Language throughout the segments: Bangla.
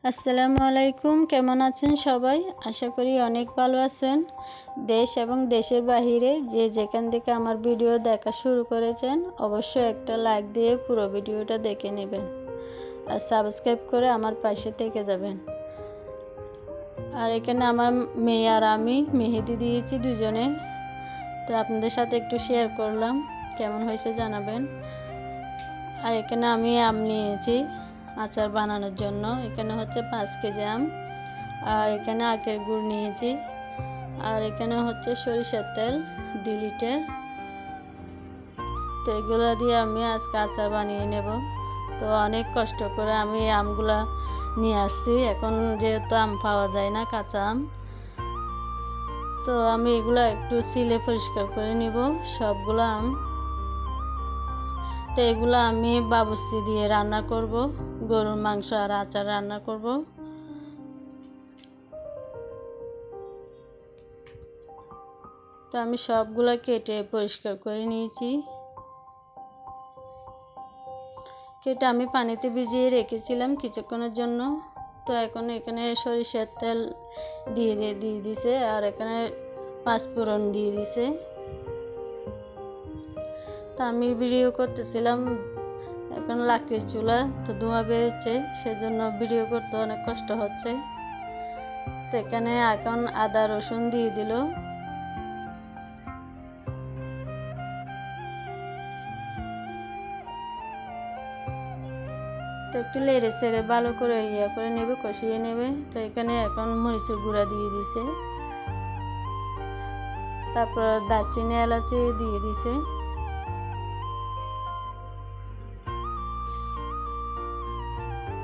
আসসালামু আলাইকুম। কেমন আছেন সবাই? আশা করি অনেক ভালো আছেন। দেশ এবং দেশের বাহিরে যে যেখান থেকে আমার ভিডিও দেখা শুরু করেছেন অবশ্যই একটা লাইক দিয়ে পুরো ভিডিওটা দেখে নেবেন আর সাবস্ক্রাইব করে আমার পাশে থেকে যাবেন। আর এখানে আমার মেয়ে আর আমি মেহেদি দিয়েছি দুজনে, তো আপনাদের সাথে একটু শেয়ার করলাম, কেমন হয়েছে জানাবেন। আর এখানে আমি আম নিয়েছি আচার বানানোর জন্য। এখানে হচ্ছে 5 কেজি আম, আর এখানে আখের গুড় নিয়েছি, আর এখানে হচ্ছে সরিষার তেল 2 লিটার। তো এগুলো দিয়ে আমি আজকে আচার বানিয়ে নেব। তো অনেক কষ্ট করে আমি আমগুলা নিয়ে আসছি, এখন যেহেতু আম পাওয়া যায় না কাঁচা আম, তো আমি এগুলো একটু ছিলে পরিষ্কার করে নিব সবগুলো আম। তো এগুলো আমি বাবুর্চি দিয়ে রান্না করব, গরুর মাংস আর আচার রান্না করব। তো আমি সবগুলো কেটে পরিষ্কার করে নিয়েছি। কেটে আমি পানিতে ভিজিয়ে রেখেছিলাম কিছুক্ষণের জন্য। তো এখন এখানে সরিষার তেল দিয়ে দিছে, আর এখানে 5 ফোড়ন দিয়ে দিছে। তো আমি ভিডিও করতেছিলাম, এখন লাকড়ির চুলা, তো ধোঁয়া বেরোচ্ছে, সেজন্য ভিডিও করতে অনেক কষ্ট হচ্ছে। তো এখানে এখন আদা রসুন দিয়ে দিল। তো একটু লেড়ে চেড়ে ভালো করে করে নেবে, কষিয়ে নেবে। তো এখানে এখন মরিচের গুঁড়া দিয়ে দিছে, তারপর দারচিনি এলাচি দিয়ে দিছে।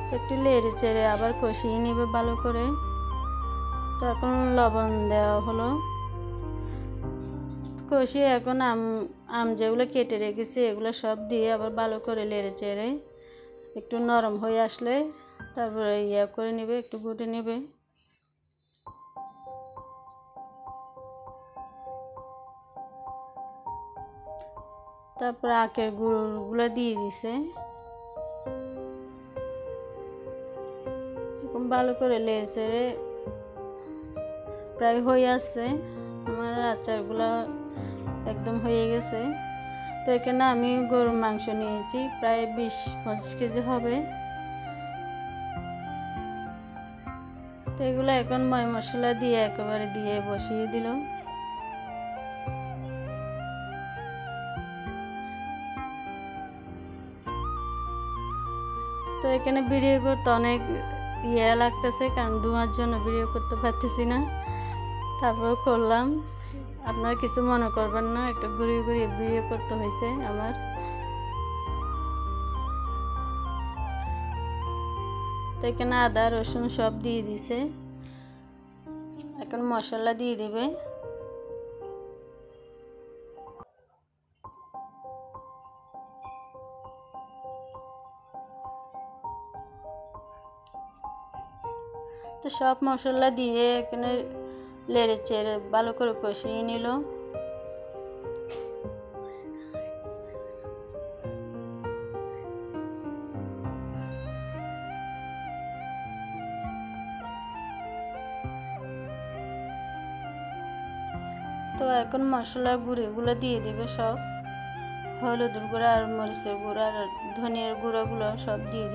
তো একটু লেড়ে চেড়ে আবার কষিয়ে নেবে ভালো করে। তো এখন লবণ দেওয়া হলো, কষিয়ে এখন আম যেগুলো কেটে রেখেছি এগুলো সব দিয়ে আবার ভালো করে লেড়ে চেড়ে একটু নরম হয়ে আসলে তারপরে করে নেবে, একটু ঘুটে নেবে। তারপর আখের গুড়গুলো দিয়ে দিছে, এরকম ভালো করে লেড়ে চেড়ে প্রায় হয়ে আসছে। আমার আচারগুলো একদম হয়ে গেছে। তো এখানে আমি গরুর মাংস নিয়েছি, প্রায় 20-25 কেজি হবে। তো এগুলো এখন ময় মশলা দিয়ে একেবারে দিয়ে বসিয়ে দিল। তো এখানে ভিডিও করতে অনেক লাগতেছে, কারণ ধোঁয়ার জন্য ভিডিও করতে পারতেছি না। তারপর করলাম, আপনারা কিছু মনে করবেন না, একটু ঘুরিয়ে ঘুরিয়ে ভিডিও করতে হয়েছে আমার। তো এখানে আদা রসুন সব দিয়ে দিছে, এখন মশলা দিয়ে দিবে। তো সব মশলা দিয়ে এখানে লেড়ে চেড়ে ভালো করে কষিয়ে নিল। তো এখন মশলা গুঁড়োগুলো দিয়ে দিবে সব, হলুদের গুঁড়া আর মরিচের গুঁড়া আর ধনিয়ার গুঁড়োগুলো সব দিয়ে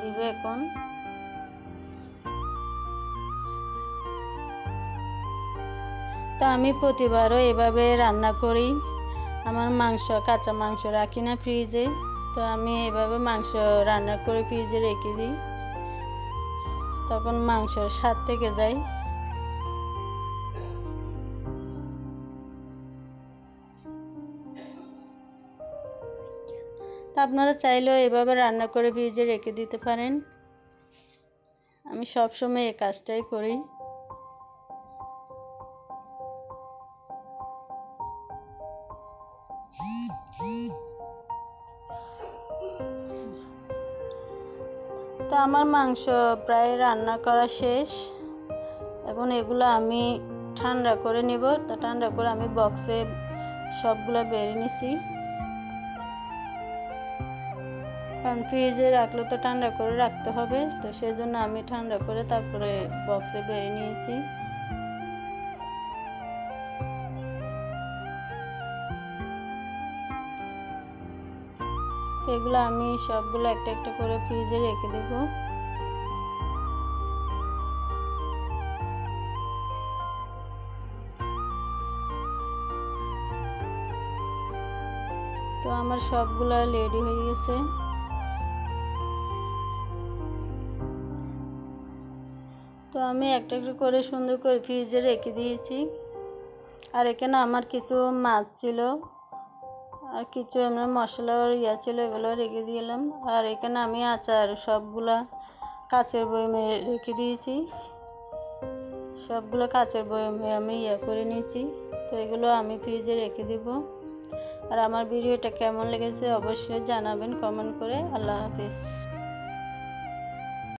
দিবে এখন। তো আমি প্রতিবারও এভাবে রান্না করি। আমার কাঁচা মাংস রাখি না ফ্রিজে, তো আমি এভাবে মাংস রান্না করে ফ্রিজে রেখে দিই, তখন মাংসের স্বাদ থেকে যায়। তা আপনারা চাইলেও এভাবে রান্না করে ফ্রিজে রেখে দিতে পারেন। আমি সবসময় এই কাজটাই করি। তো আমার মাংস প্রায় রান্না করা শেষ। এখন এগুলো আমি ঠান্ডা করে নিব। তো ঠান্ডা করে আমি বক্সে সবগুলো বেড়ে নিছি, কারণ ফ্রিজে রাখলে তো ঠান্ডা করে রাখতে হবে, তো সেজন্য আমি ঠান্ডা করে তারপরে বক্সে বেড়ে নিয়েছি। তো এগুলো আমি সবগুলো একটা একটা করে ফ্রিজে রেখে দেবো। তো আমার সবগুলা রেডি হয়ে গেছে। তো আমি একটা একটা করে সুন্দর করে ফ্রিজে রেখে দিয়েছি। আর এখানে আমার কিছু মাছ ছিল আর কিছু এমনি মশলার ছিল, এগুলো রেখে দিলাম। আর এখানে আমি আচার সবগুলা কাচের বয়মে রেখে দিয়েছি, সবগুলো কাচের বয়মে আমি করে নিয়েছি। তো এগুলো আমি ফ্রিজে রেখে দিব। আর আমার ভিডিওটা কেমন লেগেছে অবশ্যই জানাবেন কমেন্ট করে। আল্লাহ হাফিজ।